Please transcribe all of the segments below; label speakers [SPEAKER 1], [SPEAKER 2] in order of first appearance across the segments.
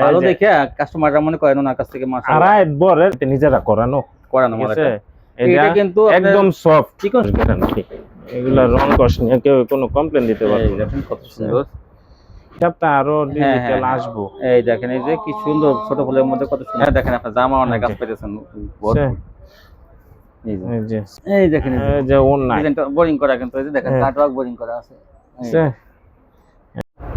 [SPEAKER 1] ভালো দেখে কাস্টমাররা মনে করেন ওনার কাছ থেকে মাশাআল্লাহ
[SPEAKER 2] আড়াই বরের নিজেরা করানো
[SPEAKER 1] মাল
[SPEAKER 2] ঠিক আছে।
[SPEAKER 1] এটা কিন্তু
[SPEAKER 2] একদম সফট
[SPEAKER 1] চিকন
[SPEAKER 2] গ্যারান্টি। এগুলা রং কষ নিয়ে কেউ কোনো কমপ্লেন দিতে পারবে না।
[SPEAKER 1] দেখেন কত সুন্দর।
[SPEAKER 2] সপ্তাহ আরো ডিজিটাল আসবো।
[SPEAKER 1] এই দেখেন এই যে কি সুন্দর ছোট ফুলের মধ্যে কত সুন্দর। দেখেন আপনার জামা অনেক কাজ পেয়েছেন। এই দেখেন এই যে ডিজাইনটা বোরিং করা কিন্তু এই যে দেখেন কাটওয়ার্ক বোরিং করা আছে।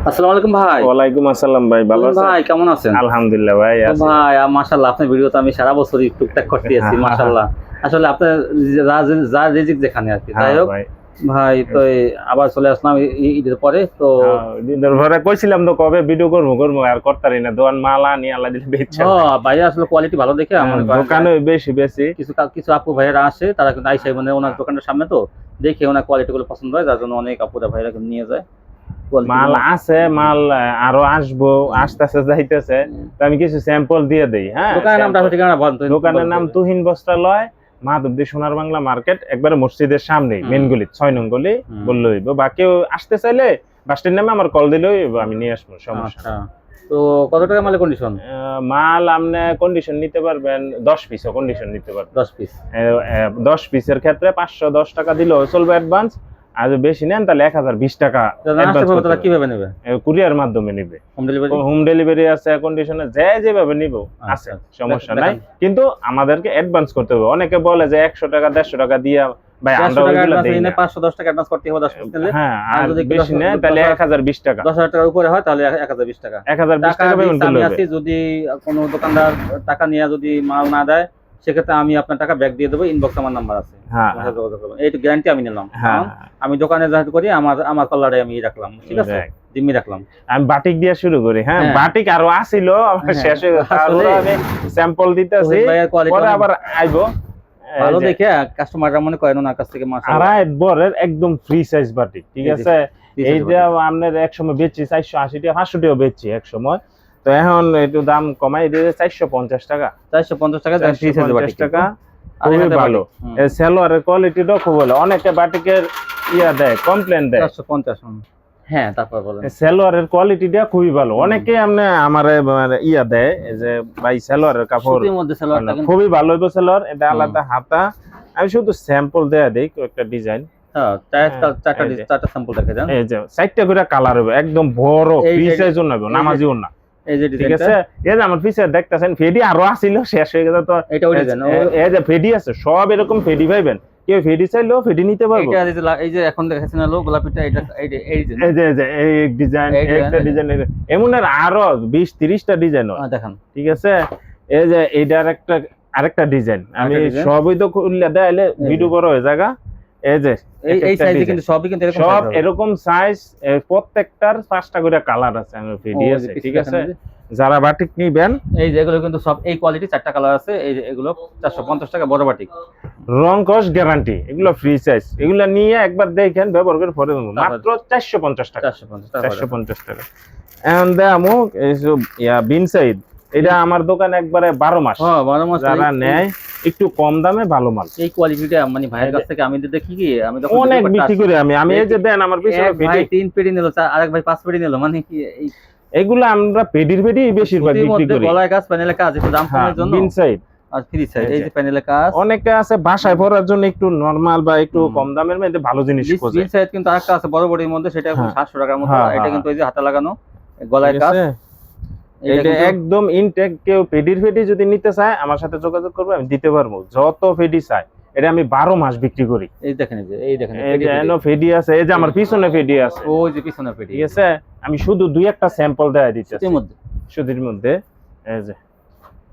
[SPEAKER 1] আসসালামু আলাইকুম ভাই।
[SPEAKER 2] ওয়ালাইকুম আসসালাম ভাই, ভালো আছেন
[SPEAKER 1] ভাই? কেমন আছেন?
[SPEAKER 2] আলহামদুলিল্লাহ ভাই আছি
[SPEAKER 1] ভাই। মাশাআল্লাহ আপনার ভিডিও তো আমি সারা বছরই টুকটাক করতে আছি মাশাআল্লাহ। আসলে আপনার যা রিজিক যেখানে আর কি। যাই হোক ভাই, তো আবার চলে আসলাম ঈদের পরে। তো
[SPEAKER 2] ঈদের পরে কইছিলাম তো কবে ভিডিও করবো আর করতারি না, দোকান মালা নিয়ে আল্লাহ দিলে বেচছে।
[SPEAKER 1] ভাই আসলে কোয়ালিটি ভালো দেখে আমার
[SPEAKER 2] দোকানে বেশি
[SPEAKER 1] কিছু আপু ভাইরা আসে, তারা কিন্তু আইসা মানে ওনার দোকানের সামনে তো দেখে ওনার কোয়ালিটি গুলো পছন্দ হয়, যার জন্য অনেক আপুরা ভাইরা নিয়ে যায়।
[SPEAKER 2] মাল আছে, মাল আরো আসবো, আসতেছে যাইতেছে। তো আমি কিছু স্যাম্পল দিয়ে দেই। হ্যাঁ, দোকানের নাম তুহিন বস্ত্রালয়, মাধবদী সোনার বাংলা মার্কেট, একবারে মসজিদের সামনে মেন গলি 6 নং গলি বললে হইব। বা কেউ আসতে চাইলে বাস স্ট্যান্ড নামে আমার কল দিলে হইব, আমি নিয়ে আসবো, সমস্যা।
[SPEAKER 1] তো কত টাকা মালের কন্ডিশন?
[SPEAKER 2] মাল আপনি কন্ডিশন নিতে পারবেন 10 পিসও কন্ডিশন নিতে পারবেন।
[SPEAKER 1] 10 পিস
[SPEAKER 2] 10 পিসের ক্ষেত্রে 510 টাকা দিলেও চলবে অ্যাডভান্স। আর বেশি নেন তাহলে 1020 টাকা
[SPEAKER 1] কিভাবে নেবে?
[SPEAKER 2] কুরিয়ার মাধ্যমে নিবে। হোম ডেলিভারি আছে, কন্ডিশনে যেভাবে নিব আছে, সমস্যা নাই। কিন্তু আমাদেরকে অ্যাডভান্স করতে হবে। অনেকে বলে যে 100 টাকা 150 টাকা দিয়ে ভাই আমরা ওইগুলো দেই না।
[SPEAKER 1] 510 টাকা অ্যাডভান্স করতে হবে 10 পিস নিলে।
[SPEAKER 2] হ্যাঁ, আর যদি বেশি নেন তাহলে 1020 টাকা।
[SPEAKER 1] 10000 টাকার উপরে হয় তাহলে 1020 টাকা।
[SPEAKER 2] 1020 টাকা পেমেন্ট করতে হবে।
[SPEAKER 1] যদি কোনো দোকানদার টাকা নিয়ে যদি মাল না দেয়, সেক্ষেত্রে আমি আপনার টাকা ব্যাক দিয়ে দেবো। ইনবক্স আমার নাম্বার আছে, এই গ্যারান্টি আমি নিলাম। আমি দোকানে যেহেতু করি, আমার কলারে আমি রাখলাম, ঠিক আছে, জিম্মি রাখলাম।
[SPEAKER 2] আমি বাটিক দিয়ে শুরু করি। হ্যাঁ, বাটিক আরো আসিল, শেষ হয়ে গেছে। আমি স্যাম্পল দিতেছি, পরে আবার আইবো।
[SPEAKER 1] ভালো দেখে কাস্টমাররা মনে করেন ওনার কাছ থেকে মাশাআল্লাহ
[SPEAKER 2] আড়াই বরের একদম ফ্রি সাইজ বাটিক, ঠিক আছে। এইটা আপনার এক সময় বেচছি 480 টাকা, 500 টাকা বেচছি এক সময়। তো এখন একটু দাম কমাই দিয়ে 450 টাকা।
[SPEAKER 1] 450 টাকা ফ্রি সাইজ বাটিক টাকা।
[SPEAKER 2] খুবই ভালো। সেলোয়ারের কোয়ালিটিটাও খুব ভালো। অনেকে বাটিকের দেয়, কমপ্লেন দেয়
[SPEAKER 1] 450। হ্যাঁ, তারপর বলেন।
[SPEAKER 2] সেলোয়ারের কোয়ালিটিটা খুবই ভালো। অনেকে আপনি আমারে দেয় যে ভাই সেলোয়ারের কাপড় খুবই ভালো হইব, সেলোয়ার এটা আলাদা হাতা। আমি শুধু স্যাম্পল দেই একটা ডিজাইন।
[SPEAKER 1] হ্যাঁ, চারটা স্যাম্পল দেখা যান।
[SPEAKER 2] এই যে 4টা করে কালার হবে, একদম বড় ফ্রি সাইজও না, নামাজিও না।
[SPEAKER 1] এই যে
[SPEAKER 2] ঠিক আছে, এই যে আমার পিছে দেখতেছেন ফেডি আরো আসিল, শেষ হয়ে গেছে। তো
[SPEAKER 1] এটা ওই ডিজাইন,
[SPEAKER 2] এই যে ফেডি আছে, সব এরকম ফেডি পাইবেন। কেউ ফেডি চাইলেও ফেডি নিতে পারবে।
[SPEAKER 1] এই যে এখন দেখাচ্ছেন না লো গোলাপিটা, এটা এই
[SPEAKER 2] যে এই ডিজাইন, একটা ডিজাইন এমন আরো 20-30টা ডিজাইন হয়, দেখেন, ঠিক আছে। এই যে এইটার আরেকটা ডিজাইন আমি সবই তো খুললে দেখাইলে ভিডিও বড় হয়ে জায়গা। এই যে এই সাইজে কিন্তু সবই কিন্তু সব এরকম সাইজ, প্রত্যেকটার 5টা করে কালার আছে, আমি ফেডি আছে, ঠিক আছে। যারা বাটিক নিবেন, এই যে
[SPEAKER 1] এগুলো কিন্তু সব এই কোয়ালিটি, 4টা কালার আছে। এই যে এগুলো 450 টাকা বড় বাটিক,
[SPEAKER 2] রং কস গ্যারান্টি, এগুলো ফ্রি সাইজ। এগুলো নিয়ে একবার দেখেন, ব্যবহার করে পরে মাত্র 450 টাকা। 450 টাকা। এখন দেখামু এইসব বিন সাইড, এটা আমার দোকানে একবারে 12 মাস।
[SPEAKER 1] 12 মাস
[SPEAKER 2] যারা নেয় একটু কম দামে ভালো মাল।
[SPEAKER 1] এই কোয়ালিটিটা মানে ভাইয়ের কাছ থেকে আমি দেখি কি, আমি
[SPEAKER 2] যখন অনেক বিক্রি করি। আমি এই যে দেন আমার পিছনে
[SPEAKER 1] ভাই 3 পেডি নিল, আরেক ভাই 5 পেডি নিল, মানে কি
[SPEAKER 2] এগুলো আমরা পেডির বেশিরভাগ বিক্রি করি।
[SPEAKER 1] গলায় কাজ, প্যানেলে কাজ, একটু দাম কমের জন্য
[SPEAKER 2] বিন সাইড
[SPEAKER 1] আর ফ্রি সাইড। এই যে প্যানেলে কাজ,
[SPEAKER 2] অনেকে আছে বাসায় পরার জন্য একটু নরমাল বা একটু কম দামের মধ্যে ভালো জিনিস খোঁজে।
[SPEAKER 1] বিন সাইড কিন্তু আরেকটা আছে বড় বড়ির মধ্যে, সেটা 700 টাকার মতো। এটা কিন্তু এই যে হাতে লাগানো, গলায় কাজ,
[SPEAKER 2] এটা একদম ইনটেক। কেউ পেডি যদি নিতে চায় আমার সাথে যোগাযোগ করবে, আমি দিতে পারবো যত পেডি চাই। এটা আমি 12 মাস বিক্রি করি।
[SPEAKER 1] এই দেখেন, এই দেখেন,
[SPEAKER 2] এই যে এনো ফেডি আছে, এই যে আমার পিছনে ফেডি আছে,
[SPEAKER 1] ওই যে পিছনে ফেডি,
[SPEAKER 2] ঠিক আছে। আমি শুধু 2-1টা স্যাম্পল দেয়া দিতেছি সুতির মধ্যে। এই যে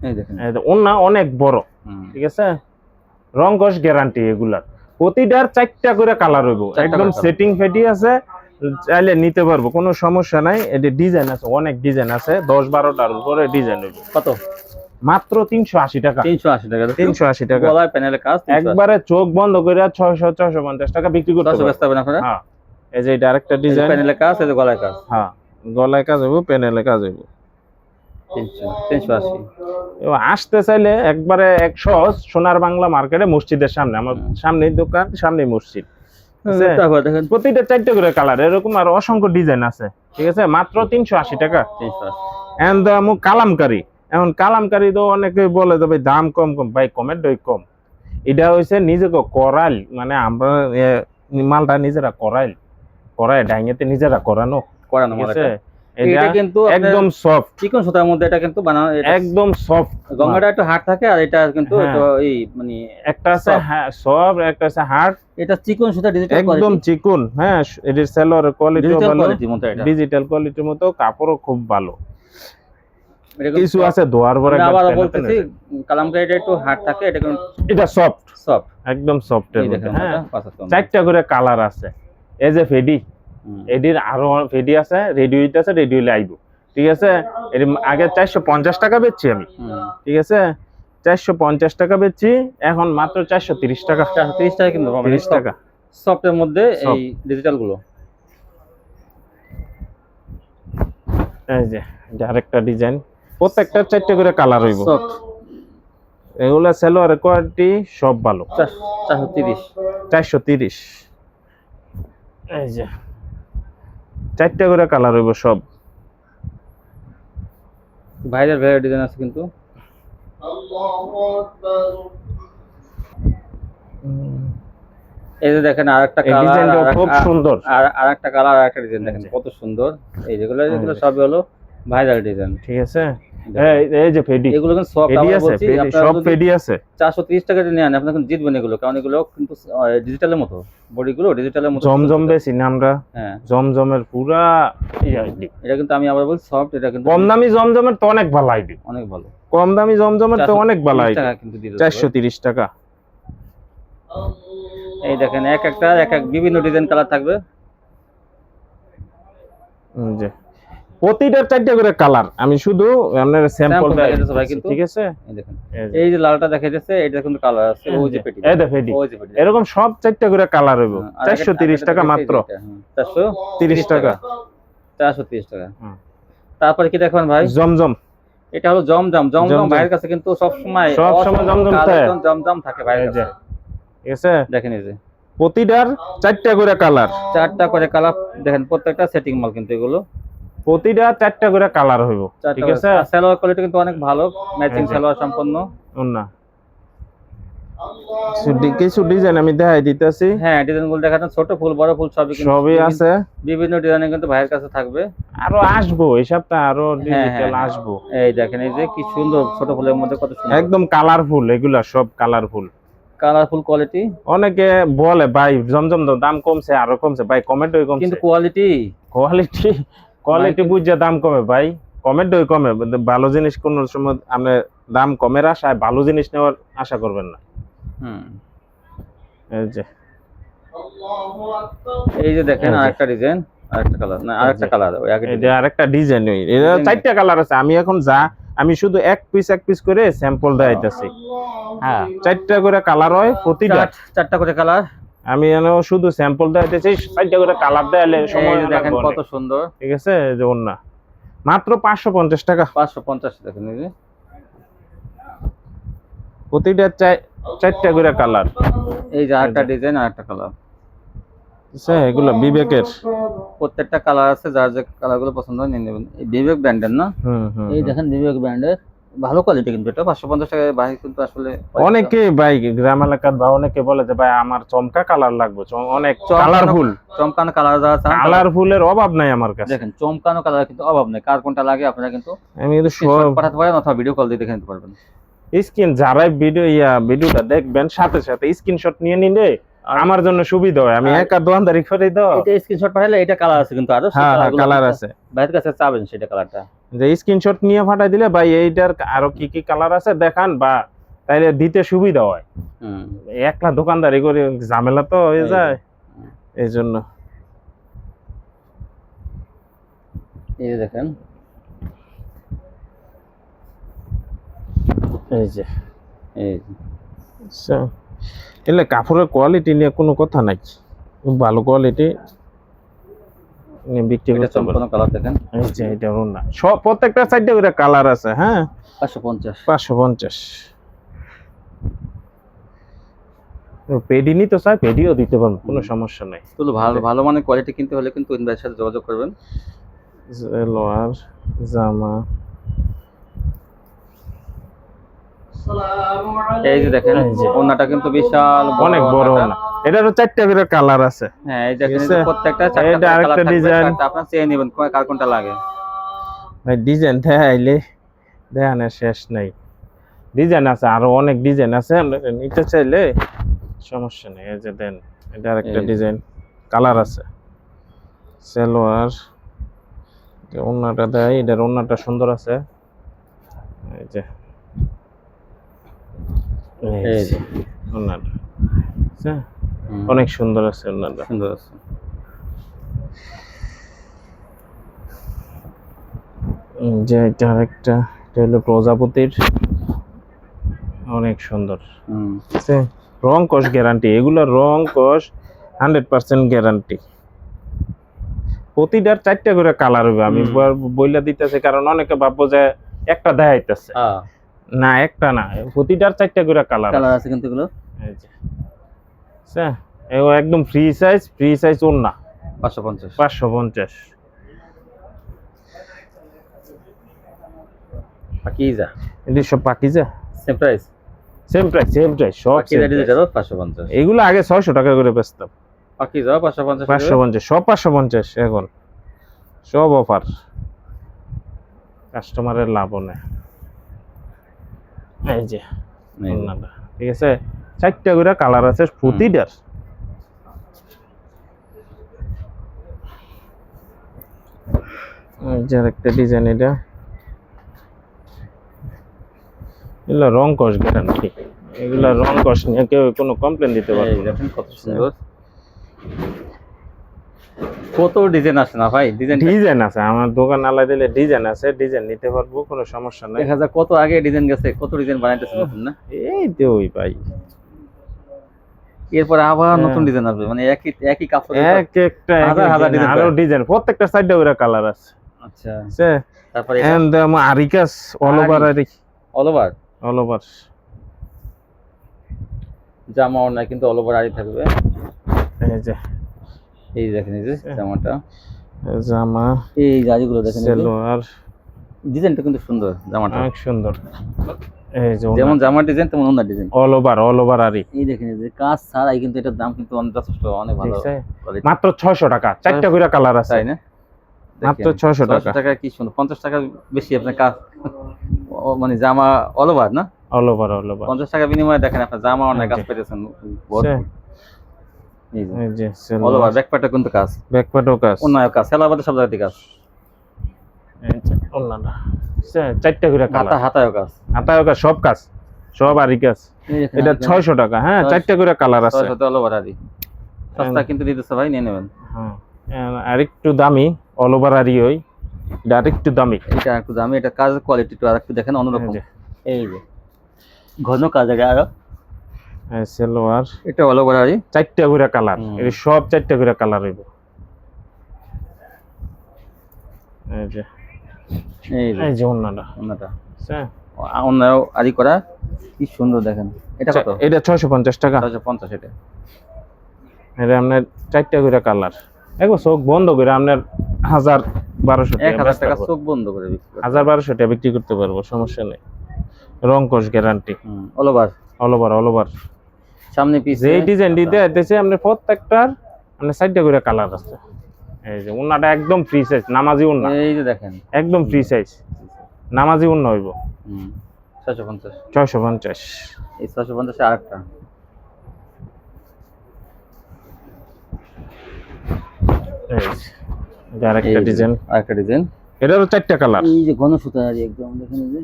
[SPEAKER 1] এই দেখেন,
[SPEAKER 2] ওন্না অনেক বড়, ঠিক আছে। রং কস গ্যারান্টি। এগুলার প্রতিটার 4টা করে কালার হইব, একদম সেটিং ফেডি আছে, চাইলে নিতে পারবো, কোনো সমস্যা নাই। এটা ডিজাইন আছে, অনেক ডিজাইন আছে, 10-12টার উপরে ডিজাইন হইব। কত? মাত্র 380 টাকা।
[SPEAKER 1] 380 টাকা,
[SPEAKER 2] 380 টাকা।
[SPEAKER 1] গলায় প্যানেলে কাজ,
[SPEAKER 2] একবারে চোখ বন্ধ করে 600-650 টাকা বিক্রি করতে
[SPEAKER 1] পারবেন আপনারা।
[SPEAKER 2] হ্যাঁ, এই যে এটা আরেকটা ডিজাইন,
[SPEAKER 1] প্যানেলে কাজ, এই যে গলায় কাজ।
[SPEAKER 2] হ্যাঁ, গলায় কাজ হইব, প্যানেলে কাজ হইব।
[SPEAKER 1] 380।
[SPEAKER 2] আসতে চাইলে একবারে 100 সোনার বাংলা মার্কেটে মসজিদের সামনে, আমার সামনেই দোকান, সামনেই মসজিদ। প্রতিটা 4টা করে কালার, এরকম আর অসংখ্য ডিজাইন আছে, ঠিক আছে। মাত্র 380 টাকা। এখন তো আমি কালামকারী, এখন কালামকারী তো অনেকে বলে যে ভাই দাম কম কম, ভাই কমের দই কম। এটা হয়েছে নিজেকে করাইল, মানে আমরা মালটা নিজেরা করাইল, করাই ডাইঙেতে নিজেরা করানো,
[SPEAKER 1] করানো
[SPEAKER 2] ঠিক
[SPEAKER 1] মাল
[SPEAKER 2] আছে?
[SPEAKER 1] এটা। এটা কিন্তু
[SPEAKER 2] একদম সফট,
[SPEAKER 1] চিকন সুতার মধ্যে এটা কিন্তু বানানো,
[SPEAKER 2] একদম সফট।
[SPEAKER 1] গঙ্গাটা একটু হার্ড থাকে আর এটা কিন্তু একটু এই মানে
[SPEAKER 2] একটা আছে সফট, একটা আছে হার্ড।
[SPEAKER 1] এটা চিকন সুতা, ডিজিটাল
[SPEAKER 2] একদম চিকন। হ্যাঁ, এর সেলর কোয়ালিটি ভালো,
[SPEAKER 1] ডিজিটাল
[SPEAKER 2] কোয়ালিটির মতো, কাপড়ও খুব ভালো।
[SPEAKER 1] এটা
[SPEAKER 2] কিছু আছে ধোয়ার পরে
[SPEAKER 1] আবার বলতেছি কালামকারীটা একটু হার্ড থাকে, এটা
[SPEAKER 2] সফট,
[SPEAKER 1] সফট,
[SPEAKER 2] একদম সফট এর মধ্যে। হ্যাঁ,
[SPEAKER 1] 4টা
[SPEAKER 2] করে কালার আছে। এই যে ফেডি, এডির আরো ফেডি আছে, রেডিউইট আছে, রেডিউইলে আইবো, ঠিক আছে? এর আগে 450 টাকা বেচছি আমি, ঠিক আছে? 450 টাকা বেচছি, এখন মাত্র 430 টাকা।
[SPEAKER 1] 430 টাকা কিন্তু
[SPEAKER 2] 30 টাকা
[SPEAKER 1] সফটের মধ্যে এই ডিজিটাল গুলো।
[SPEAKER 2] এই যে আরেকটা ডিজাইন, প্রত্যেকটা 4টা করে কালার হইব। এগুলা সেলোয়ার কোয়ালিটি সব ভালো। 430। এই যে 4টা করে কালার হইব সব।
[SPEAKER 1] ভাইরাল ভাইরাল ডিজাইন আছে কিন্তু। এই যে দেখেন আরেকটা কালার,
[SPEAKER 2] ডিজাইনটা খুব সুন্দর।
[SPEAKER 1] আরেকটা কালার, আরেকটা ডিজাইন দেখেন কত সুন্দর। এই যেগুলো সব হলো ভাইরাল ডিজাইন, ঠিক আছে?
[SPEAKER 2] এই যে ফেডি,
[SPEAKER 1] এগুলো কিন্তু সফট,
[SPEAKER 2] আমি বলছি সব ফেডি আছে।
[SPEAKER 1] 430 টাকা দিয়ে নেন, আপনি কিন্তু জিতবেন এগুলো, কারণ এগুলো কিন্তু ডিজিটালের মতো, বডিগুলো ডিজিটালের মতো।
[SPEAKER 2] জমজম বেশি না আমরা? হ্যাঁ, জমজমের পুরা
[SPEAKER 1] এটা কিন্তু আমি আবার বলছি সফট। এটা কিন্তু
[SPEAKER 2] কম দামি জমজমের তো অনেক ভালো আইডি,
[SPEAKER 1] অনেক ভালো।
[SPEAKER 2] কম দামি জমজমের তো অনেক ভালো আইডি, 430 টাকা।
[SPEAKER 1] এই দেখেন এক এক বিভিন্ন ডিজাইন কালার থাকবে।
[SPEAKER 2] যে প্রতিটার 4টা করে কালার, আমি শুধু আপনার স্যাম্পল দেখাইতেছি ভাই, কিন্তু ঠিক আছে? এই দেখেন,
[SPEAKER 1] এই যে লালটা দেখাইতেছে, এটা কিন্তু কালার আছে। ওই যে পেটি,
[SPEAKER 2] এই যে পেটি, এরকম সব 4টা করে কালার হইব। 430 টাকা মাত্র। 430 টাকা,
[SPEAKER 1] 430 টাকা। তারপরে কি দেখবেন ভাই?
[SPEAKER 2] জমজম।
[SPEAKER 1] এটা হলো জমজম। জমজম ভাইয়ের কাছে কিন্তু সব সময় জমজম থাকে ভাইয়ের কাছে,
[SPEAKER 2] ঠিক আছে?
[SPEAKER 1] দেখেন এই যে
[SPEAKER 2] প্রতিটার 4টা করে কালার,
[SPEAKER 1] 4টা করে কালার দেখেন, প্রত্যেকটা সেটিং মাল কিন্তু এগুলো
[SPEAKER 2] প্রতিটা 4টা করে কালার হইব, ঠিক আছে?
[SPEAKER 1] সালোয়ার কোয়ালিটি কিন্তু অনেক ভালো, ম্যাচিং সালোয়ার সম্পন্ন।
[SPEAKER 2] না কিছু ডিজাইন আমি দেখাই দিতেছি।
[SPEAKER 1] হ্যাঁ, ডিজাইনগুলো দেখাচ্ছেন, ছোট ফুল বড় ফুল
[SPEAKER 2] সবই আছে,
[SPEAKER 1] বিভিন্ন ডিজাইনে কিন্তু ভাইয়ের কাছে থাকবে।
[SPEAKER 2] আরো আসবো এই সপ্তাহে, আরো ডিজিটাল আসবো।
[SPEAKER 1] এই দেখেন এই যে কি সুন্দর ছোট ফুলের মধ্যে, কত সুন্দর,
[SPEAKER 2] একদম কালারফুল। এগুলা সব কালারফুল
[SPEAKER 1] কোয়ালিটি।
[SPEAKER 2] অনেকে বলে ভাই জমজম দাম কমছে, আরো কমছে। ভাই কমেন্টই কমছে,
[SPEAKER 1] কিন্তু কোয়ালিটি
[SPEAKER 2] বুঝে দাম কমে ভাই, কমেন্টই কমে। ভালো জিনিস কোন সময় আপনি দাম কমের আশায় ভালো জিনিস নেওয়ার আশা করবেন না।
[SPEAKER 1] এই যে দেখেন আরেকটা ডিজাইন, আরেকটা কালার, না আরেকটা কালার, ওই আগে
[SPEAKER 2] এটা আরেকটা ডিজাইন। এটা 4টা কালার আছে। আমি এখন আমি শুধু এক পিস করে স্যাম্পল দেখাইতেছি। হ্যাঁ, 4টা করে কালার হয়, প্রতিটা
[SPEAKER 1] 4টা করে কালার।
[SPEAKER 2] আমি শুধু স্যাম্পল দেখাইতেছি, 4টা করে কালার দেয়ালে সময়
[SPEAKER 1] দেখেন কত সুন্দর,
[SPEAKER 2] ঠিক আছে? যে ওন্না মাত্র 550 টাকা।
[SPEAKER 1] 550 দেখেন এই যে
[SPEAKER 2] প্রতিটা 4টা করে কালার।
[SPEAKER 1] এই যে আরেকটা ডিজাইন, আরেকটা কালার,
[SPEAKER 2] এগুলো বিবেকের,
[SPEAKER 1] প্রত্যেকটা কালার আছে, যার যে কালারগুলো পছন্দ হয় নিয়ে নেবেন। এই বিবেক ব্র্যান্ডের না? এই দেখেন বিবেক ব্র্যান্ডের, ভালো কোয়ালিটি কিন্তু এটা। 550 টাকায় ভাই কিন্তু আসলে
[SPEAKER 2] অনেকে ভাই গ্রাম এলাকার বা অনেকে বলে যে ভাই আমার চমকা কালার লাগবে, অনেক কালারফুল,
[SPEAKER 1] চমকানো কালার যারা চান,
[SPEAKER 2] কালারফুলের অভাব নাই আমার কাছে।
[SPEAKER 1] দেখেন চমকানো কালার কিন্তু অভাব নাই, কার কোনটা লাগে আপনারা কিন্তু
[SPEAKER 2] আমি কিন্তু সব
[SPEAKER 1] পাঠাতে পারেন, অথবা ভিডিও কল দিয়ে দেখে নিতে পারবেন।
[SPEAKER 2] যারাই ভিডিওটা দেখবেন সাথে সাথে স্ক্রিনশট নিয়ে নিলে আমার জন্য সুবিধা হয়। আমি একা দোকানদারি করে দাও,
[SPEAKER 1] এটা স্ক্রিনশট পাঠালে এটা কালার আছে কিন্তু আরো
[SPEAKER 2] কালার আছে,
[SPEAKER 1] ভাইয়ের কাছে চাবেন সেটা কালারটা,
[SPEAKER 2] যে স্ক্রিনশট নিয়ে পাঠাই দিলে ভাই এইটার আরো কি কি কালার আছে দেখান, বা তাইলে দিতে সুবিধা হয়। একলা দোকানদারি করে ঝামেলা তো হয়ে যায়, এই জন্য।
[SPEAKER 1] এই যে দেখেন,
[SPEAKER 2] এই যে এলে কাপড়ের কোয়ালিটি নিয়ে কোনো কথা নাই, ভালো কোয়ালিটি বিক্রি করতে পারবেন।
[SPEAKER 1] কালার দেখেন,
[SPEAKER 2] এই যে এটা ওন্না সব প্রত্যেকটা 4টা করে কালার আছে। হ্যাঁ, 550। পেডি নিতে চাই, পেডিও দিতে পারবো, কোনো সমস্যা নাই।
[SPEAKER 1] শুধু ভালো মানের কোয়ালিটি কিনতে হলে কিন্তু ইনভাইটের সাথে যোগাযোগ করবেন।
[SPEAKER 2] লোয়ার জামা
[SPEAKER 1] এই যে দেখেন ওন্নাটা কিন্তু বিশাল
[SPEAKER 2] অনেক বড় ওন্না। এটারও 4টা করে কালার আছে।
[SPEAKER 1] হ্যাঁ এই দেখেন এই যে প্রত্যেকটা 4টা
[SPEAKER 2] এটা আরেকটা ডিজাইন,
[SPEAKER 1] আপনারা চেয়ে নেবেন কার কোনটা লাগে।
[SPEAKER 2] ভাই ডিজাইন দেখাইলে দেখানোর শেষ নাই। ডিজাইন আছে, আরো অনেক ডিজাইন আছে, আমরা নিতে চাইলে সমস্যা নেই। এই যে দেন, এটা আরেকটা ডিজাইন, কালার আছে। সালোয়ার ওন্নাটা দেয়, এটার ওন্নাটা সুন্দর আছে। এই যে এই যে ওন্নাটা আছে, অনেক সুন্দর আছে ওন্নাটা,
[SPEAKER 1] সুন্দর আছে।
[SPEAKER 2] যে এটা আরেকটা, এটা হলো প্রজাপতির, অনেক সুন্দর আছে। রং কস গ্যারান্টি, এগুলো রং কস 100% গ্যারান্টি। প্রতিটার 4টা করে কালার হবে, আমি বইলা দিতেছি কারণ অনেকে ভাববো যে একটা দেখাইতেছে, না একটা না, প্রতিটার 4টা করে কালার
[SPEAKER 1] আছে কিন্তু এগুলো।
[SPEAKER 2] এই যে আচ্ছা, এও একদম ফ্রি সাইজ ওন্না 550
[SPEAKER 1] পাকিজা।
[SPEAKER 2] এটি সব পাকিজা,
[SPEAKER 1] সেম প্রাইস
[SPEAKER 2] সব
[SPEAKER 1] পাকিজা ডিজিটাল 550।
[SPEAKER 2] এগুলো আগে 600 টাকা করে বেচতাম,
[SPEAKER 1] পাকিজা 550
[SPEAKER 2] সব 550, এখন সব অফার, কাস্টমারের লাভ নেই। এই যে ওন্নাটা, ঠিক আছে, 4টা করে কালার আছে প্রতিটার। এই যে আরেকটা ডিজাইন, এটা এগুলো রং কস গ্যারান্টি, এগুলা রং কস নিয়ে কেউ কোনো কমপ্লেন দিতে পারবে না।
[SPEAKER 1] দেখেন কত সুন্দর, কত ডিজাইন আছে না ভাই,
[SPEAKER 2] ডিজাইন আছে আমার দোকান আলাদা দিলে, ডিজাইন আছে, ডিজাইন নিতে পারবো, কোনো সমস্যা নাই।
[SPEAKER 1] 1000 কত আগে ডিজাইন গেছে, কত ডিজাইন বানাইতেছে নতুন না,
[SPEAKER 2] এই তো ওই ভাই,
[SPEAKER 1] এরপর আবার নতুন ডিজাইন আসবে, মানে একই কাপড়
[SPEAKER 2] একটা হাজার ডিজাইন, আরো ডিজাইন, প্রত্যেকটা সাইডে ওরা কালার আছে।
[SPEAKER 1] আচ্ছা
[SPEAKER 2] তারপরে এন্ড আরিকাস অল ওভার
[SPEAKER 1] জামা ওর না, কিন্তু অল ওভার আরি থাকবে। এই দেখেন এই যে জামাটা,
[SPEAKER 2] জামা,
[SPEAKER 1] এই জারিগুলো দেখেন,
[SPEAKER 2] সালোয়ার
[SPEAKER 1] ডিজাইনটা কিন্তু সুন্দর, জামাটা
[SPEAKER 2] অনেক সুন্দর। এই যে
[SPEAKER 1] যেমন জামার ডিজাইন তেমন ওনার ডিজাইন,
[SPEAKER 2] অল ওভার আরি।
[SPEAKER 1] এই দেখেন এই যে কাজ ছাড়াই কিন্তু এটার দাম কিন্তু অনেক যথেষ্ট, অনেক ভালো,
[SPEAKER 2] মাত্র 600 টাকা, 4টা করে কালার আছে,
[SPEAKER 1] তাই না?
[SPEAKER 2] মাত্র 600
[SPEAKER 1] টাকা, কি সুন্দর, 50 টাকা বেশি আপনার কাজ, মানে জামা অল ওভার না,
[SPEAKER 2] অল ওভার
[SPEAKER 1] 50 টাকা বিনিময়ে দেখেন আপনার জামা অনেক কাজ পেতেছেন। এই যে অল ওভার, ব্যাকপ্যাটও কিন্তু কাজ,
[SPEAKER 2] ব্যাকপ্যাটও কাজ,
[SPEAKER 1] অন্যায় কাজ, সেলাবাদে সব জায়গায় কাজ।
[SPEAKER 2] এই যে ওন্নাটা 4টা করে কালার,
[SPEAKER 1] হাতায়ও কাজ,
[SPEAKER 2] সব কাজ, সব আরি কাজ। এটা 600 টাকা, হ্যাঁ 4টা করে কালার আছে,
[SPEAKER 1] 600 অল ওভার আরি, সস্তা কিন্তু দিতেছে ভাই, নিয়ে নেবেন।
[SPEAKER 2] হ্যাঁ আরেকটু দামি অল ওভার আরি, ওই এটা আরেকটু দামি,
[SPEAKER 1] এটা একটু দামি, এটা কাজের কোয়ালিটি একটু আরেকটু দেখেন অন্যরকম। এই যে ঘন কাজ আগে আরো,
[SPEAKER 2] সালোয়ার,
[SPEAKER 1] এটা অল ওভার আরি,
[SPEAKER 2] 4টা করে কালার, এই সব 4টা করে কালার হইব। এই যে ওন্নাটা
[SPEAKER 1] অন্যায় আরি করা, কি সুন্দর দেখেন। এটা কত?
[SPEAKER 2] এটা 650 টাকা,
[SPEAKER 1] 650।
[SPEAKER 2] এটা আপনার 4টা করে কালার, একবার চোখ বন্ধ করে আপনার 1000-1200
[SPEAKER 1] টাকা চোখ বন্ধ করে
[SPEAKER 2] 1000-1200 টাকা বিক্রি করতে পারবো, সমস্যা নেই। রং কস গ্যারান্টি,
[SPEAKER 1] অল ওভার সামনে পিছে,
[SPEAKER 2] যেই ডিজাইন দিতে আইতেছে আপনার প্রত্যেকটার মানে 4টা করে কালার আছে। এই যে ওন্নাটা একদম ফ্রি সাইজ, নামাজি ওন্না,
[SPEAKER 1] এই যে দেখেন
[SPEAKER 2] একদম ফ্রি সাইজ নামাজি ওন্না হইব 650।
[SPEAKER 1] এই 650 আরেকটা,
[SPEAKER 2] আরেকটা ডিজাইন, এটারও 4টা কালার।
[SPEAKER 1] এই যে ঘন সুতা আর একদম দেখেন, এই যে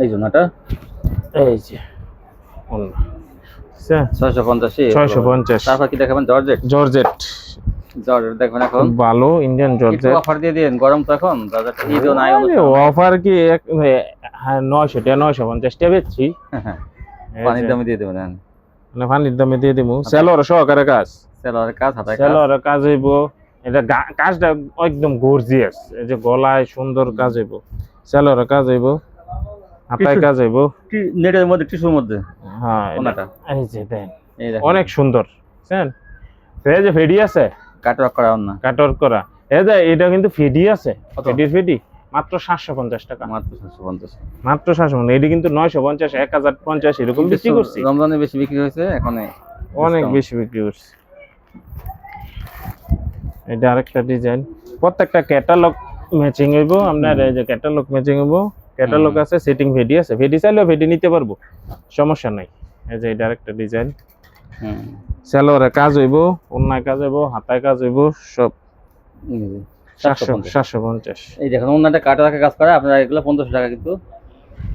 [SPEAKER 1] এই জন্যটা,
[SPEAKER 2] এই যে 650।
[SPEAKER 1] তারপর কি দেখাবেন?
[SPEAKER 2] জর্জেট
[SPEAKER 1] দেখবেন এখন
[SPEAKER 2] ভালো ইন্ডিয়ান জর্জেট,
[SPEAKER 1] অফার দিয়ে দেন, গরম তো এখন, ঈদও নাই,
[SPEAKER 2] অফার কি 900 টাকা 950 টাকা বেচছি,
[SPEAKER 1] পানির দামে দিয়ে দেবেন,
[SPEAKER 2] মানে পানির দামে দিয়ে দিব। সেলর সহকারে কাজ, সেলর কাজ হইব, এটা কাজটা একদম গর্জিয়াস, এই যে গলায় সুন্দর কাজ হইব, সেলর কাজ হইব, হাতায় কাজ হইব,
[SPEAKER 1] নেটের মধ্যে, টিস্যুর মধ্যে।
[SPEAKER 2] হ্যাঁ এই যে দেন অনেক সুন্দর, বুঝছেন? এই যে ফেডি আছে,
[SPEAKER 1] কাটওয়ার্ক করা না,
[SPEAKER 2] কাটওয়ার্ক করা। এটা কিন্তু ফেডি আছে, ফেডি মাত্র 750 টাকা,
[SPEAKER 1] মাত্র 750,
[SPEAKER 2] মাত্র 750। এটা কিন্তু 950 1050 এরকম বিক্রি করছি।
[SPEAKER 1] রমজানে বেশি বিক্রি হয়েছে, এখন
[SPEAKER 2] অনেক বেশি বিক্রি করছি। এটা আরেকটা ডিজাইন, প্রত্যেকটা ক্যাটালগ ম্যাচিং হইব আপনার। এই যে ক্যাটালগ ম্যাচিং হইব, ক্যাটালগ আছে, সেটিং ফেডি আছে, ফেডি চাইলেও ফেডি নিতে পারবো, সমস্যা নাই। এই যে এটা আরেকটা ডিজাইন, সেলোরে কাজ হইব, ওন্নায় কাজ হইব, হাতায় কাজ হইব, সব 750।
[SPEAKER 1] এই দেখুন ওন্নাটা কাটওয়ার্কে কাজ করে, আপনারা এগুলো 1500 টাকা কিন্তু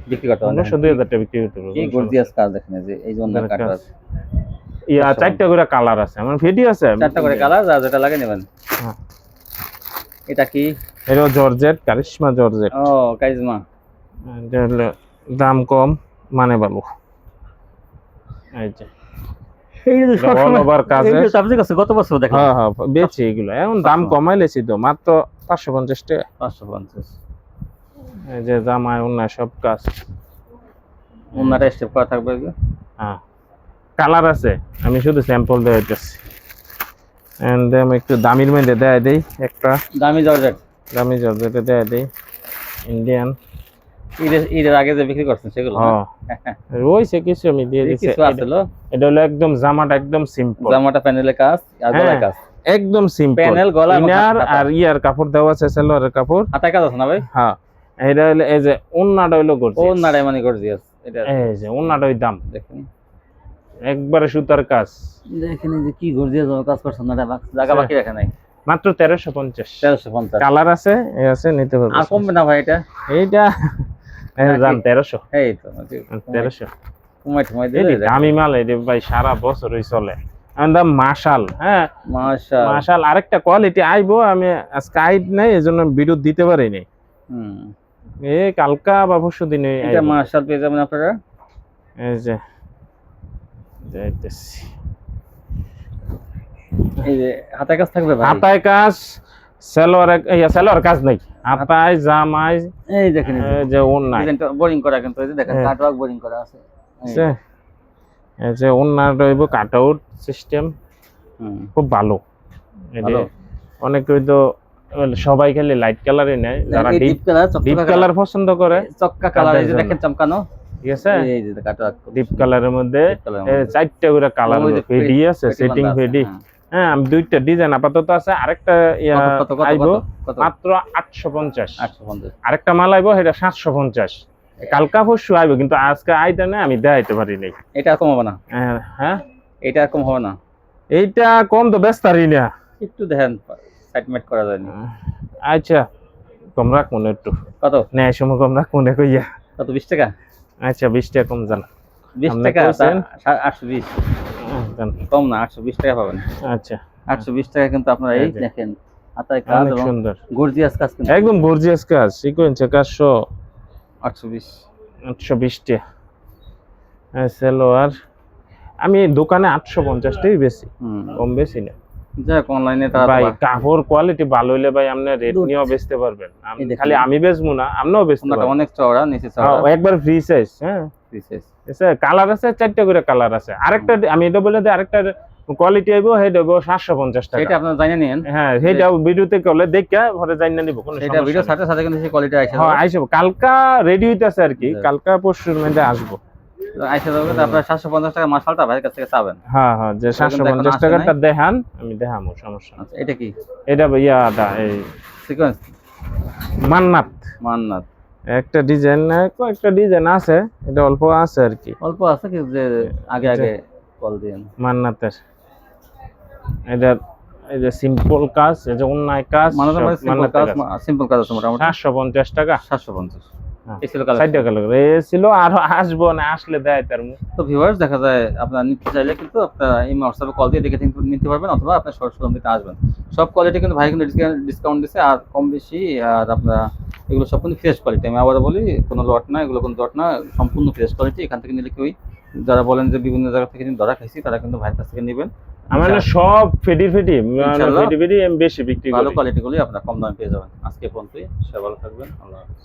[SPEAKER 1] বিক্রি করতে পারবেন,
[SPEAKER 2] 1500-2000 টাকা বিক্রি করতে পারবেন।
[SPEAKER 1] এই গর্জিয়াস কাজ দেখেন, এই যে ওন্নার কাটওয়ার্ক,
[SPEAKER 2] ইয়া 4টা করে কালার আছে, আমার ফেডি আছে
[SPEAKER 1] 4টা করে কালার, যা যেটা লাগে নেবেন। এটা কি?
[SPEAKER 2] এটা জর্জেট, কারিশমা জর্জেট।
[SPEAKER 1] ও কারিশমা,
[SPEAKER 2] এটা হলো দাম কম মানে ভালো। এই যে
[SPEAKER 1] এই যে
[SPEAKER 2] অল ওভার কাজ আছে,
[SPEAKER 1] সাবজেক্ট আছে, কত বছর দেখেন।
[SPEAKER 2] হ্যাঁ হ্যাঁ বেচি এগুলো, এখন দাম কমাইলেছি তো, মাত্র 550 টাকা,
[SPEAKER 1] 550।
[SPEAKER 2] এই যে জামায় ওন্না সব কাজ,
[SPEAKER 1] ওন্নাটা স্টেপ করা থাকবে।
[SPEAKER 2] হ্যাঁ কালার আছে, আমি শুধু স্যাম্পল দিয়ে দিতেছি। এন্ড আমি একটু দামির মধ্যে দেয় দেই, একটা
[SPEAKER 1] দামি জর্জেট,
[SPEAKER 2] দামি জর্জেটে দেয় দেই, ইন্ডিয়ান।
[SPEAKER 1] ঈদের আগে যে বিক্রি করছেন সেগুলো?
[SPEAKER 2] হ্যাঁ রয়েছে কিছু, আমি দিয়ে দিছি। এটা হলো একদম জামাটা একদম সিম্পল,
[SPEAKER 1] জামাটা প্যানেলের কাজ আর গলার কাজ
[SPEAKER 2] একদম সিম্পল,
[SPEAKER 1] প্যানেল, গলা,
[SPEAKER 2] ইনার আর ইয়ার কাপড় দেওয়া আছে, সেলোয়ারের কাপড়,
[SPEAKER 1] হাতায় কাজ আছে না ভাই?
[SPEAKER 2] হ্যাঁ এটা হলো, এই যে ওন্নাটা হলো গর্জিয়াস,
[SPEAKER 1] ওন্নাটা মানে গর্জিয়াস। এটা
[SPEAKER 2] এই যে ওন্নাটা ওই দাম
[SPEAKER 1] দেখেন,
[SPEAKER 2] একবারে সুতার কাজ
[SPEAKER 1] দেখেন এই যে কি গর্জিয়াস কাজ করছেন না, জায়গা বাকি রাখে নাই।
[SPEAKER 2] মাত্র 1350। কালার আছে, এই আছে, নিতে পারবেন।
[SPEAKER 1] আর কমবে না ভাই এটা?
[SPEAKER 2] এইটা জান 1300।
[SPEAKER 1] এই তো
[SPEAKER 2] 1300
[SPEAKER 1] কমাই দিলে
[SPEAKER 2] দামি মাল, এটা ভাই সারা বছরই চলে। দাম মাশাল, হ্যাঁ মাশাল। আরেকটা কোয়ালিটি আইবো, আমি আজকে আইড নাই, এজন্য ভিডিও দিতে পারি নাই। এই কালকা বা পরশু দিনে
[SPEAKER 1] এটা মাশাল পেয়ে যাবেন আপনারা।
[SPEAKER 2] এই যে যাইতেছি,
[SPEAKER 1] এই যে হাতায় কাজ থাকবে ভাই,
[SPEAKER 2] হাতায় কাজ, সেলোয়ার কাজ নাই, হাতায় জামায়।
[SPEAKER 1] এই দেখেন
[SPEAKER 2] এই যে ওন্না
[SPEAKER 1] ডিজাইনটা বোরিং করা, কিন্তু এই যে দেখেন কাটওয়ার্ক বোরিং করা আছে।
[SPEAKER 2] এই যে ওন্না রইব কাটআউট সিস্টেম, খুব ভালো। এটা অনেক তো সবাই খালি লাইট কালারই নেয়, যারা ডিপ কালার পছন্দ করে,
[SPEAKER 1] চক্কা কালার, এই যে দেখেন চমকানো,
[SPEAKER 2] ঠিক আছে।
[SPEAKER 1] এই যে কাটওয়ার্ক
[SPEAKER 2] ডিপ কালারের মধ্যে 4টা করে কালার, ফেডি আছে, সেটিং ফেডি। হ্যাঁ আমি 2টা ডিজাইন আপাতত আছে, আরেকটা আইবো মাত্র 850। আরেকটা মাল আইবো, এটা 750। কালকা পরশু আইবো, কিন্তু আজকে আইটা না, আমি দেখাইতে পারি নাই।
[SPEAKER 1] এটা কম হবে না?
[SPEAKER 2] হ্যাঁ
[SPEAKER 1] এটা কম হবে না?
[SPEAKER 2] এইটা কম তো বেচতারি না,
[SPEAKER 1] একটু দেখেন সাইডমেট করা যায় না।
[SPEAKER 2] আচ্ছা কম রাখ মনে, একটু
[SPEAKER 1] কত
[SPEAKER 2] নেয় সময় কম রাখ মনে কইয়া।
[SPEAKER 1] কত? 20 টাকা?
[SPEAKER 2] আচ্ছা 20 টাকা কম জান,
[SPEAKER 1] 20 টাকা 820 কম না, 820 টাকা পাবেন।
[SPEAKER 2] আচ্ছা
[SPEAKER 1] 820 টাকা কিন্তু আপনারা এই দেখেন হাতায় কাজ, এবং
[SPEAKER 2] সুন্দর
[SPEAKER 1] গর্জিয়াস কাজ, কিন্তু
[SPEAKER 2] একদম গর্জিয়াস কাজ, সিকোয়েন্সের কাজ সহ 820 টাকা। সেলোয়ার আমি দোকানে 850 টাকাই বেশি, কম বেশি না।
[SPEAKER 1] যাক অনলাইনে
[SPEAKER 2] ভাই কাপড় কোয়ালিটি ভালো হইলে ভাই আপনি রেট নিয়েও বেচতে পারবেন, খালি আমি বেচবো না, আপনিও বেচতে পারবেন।
[SPEAKER 1] অনেক চওড়া, নিচে চওড়া,
[SPEAKER 2] একবার ফ্রি সাইজ। হ্যাঁ
[SPEAKER 1] ফ্রি সাইজ,
[SPEAKER 2] এসে কালার আছে, 4টা করে কালার আছে। আরেকটা আমি এটা বলে দিই, আরেকটা কোয়ালিটি আইবো, হেড হইবো 750 টাকা।
[SPEAKER 1] এটা আপনারা জানিয়ে নেন।
[SPEAKER 2] হ্যাঁ সেটা ভিডিওতে করলে দেখা পরে জানিয়ে নিব, কোনো
[SPEAKER 1] এটা ভিডিও সাথে সাথে কিন্তু সেই কোয়ালিটি আইছে।
[SPEAKER 2] হ্যাঁ আইসব, কালকা রেডি হইতাছে আর কি, কালকা পরশুর মধ্যে আসবো।
[SPEAKER 1] আইসা যাবে, আপনারা 750 টাকা মাশালটা ভাইয়ের কাছ থেকে চাবেন।
[SPEAKER 2] হ্যাঁ হ্যাঁ, যে 750 টাকাটা দেখান, আমি দেখামু, সমস্যা না।
[SPEAKER 1] এটা কি?
[SPEAKER 2] এটা ভাইয়াটা এই
[SPEAKER 1] সিকোয়েন্স মান্নাত
[SPEAKER 2] একটা ডিজাইন না, কয়েকটা ডিজাইন আছে, এটা অল্প আছে আর কি,
[SPEAKER 1] অল্প আছে কি, যে আগে আগে কল দেন মান্নাতের।
[SPEAKER 2] এটা এই যে সিম্পল কাজ, এই যে অন্যায় কাজ,
[SPEAKER 1] সিম্পল কাজ আছে মোটামুটি
[SPEAKER 2] 750 টাকা।
[SPEAKER 1] 750
[SPEAKER 2] এই ছিল কালার, 4টা কালার এই ছিল, আর আসবো না, আসলে দেয় তার মুখ।
[SPEAKER 1] তো ভিউয়ার্স দেখা যায় আপনারা নিতে চাইলে কিন্তু আপনারা এই হোয়াটসঅ্যাপে কল দিয়ে দেখে নিতে পারবেন, অথবা আপনার শোরুম থেকে আসবেন। সব কোয়ালিটি কিন্তু ভাই কিন্তু ডিসকাউন্ট দিচ্ছে, আর কম বেশি, আর আপনারা এগুলো সব কিন্তু ফ্রেশ কোয়ালিটি। আমি আবার বলি, কোনো লট না, এগুলো কোনো লট না, সম্পূর্ণ ফ্রেশ কোয়ালিটি। এখান থেকে নিলে কেউই, যারা বলেন যে বিভিন্ন জায়গা থেকে ধরা খাইছি, তারা কিন্তু ভাইয়ের কাছ থেকে নেবেন।
[SPEAKER 2] আমার সব ফেডি বেশি বিক্রি করি,
[SPEAKER 1] ভালো কোয়ালিটিগুলি আপনারা কম দামে পেয়ে যাবেন। আজকে পর্যন্তই, সবাই ভালো থাকবেন, আল্লাহ হাফেজ।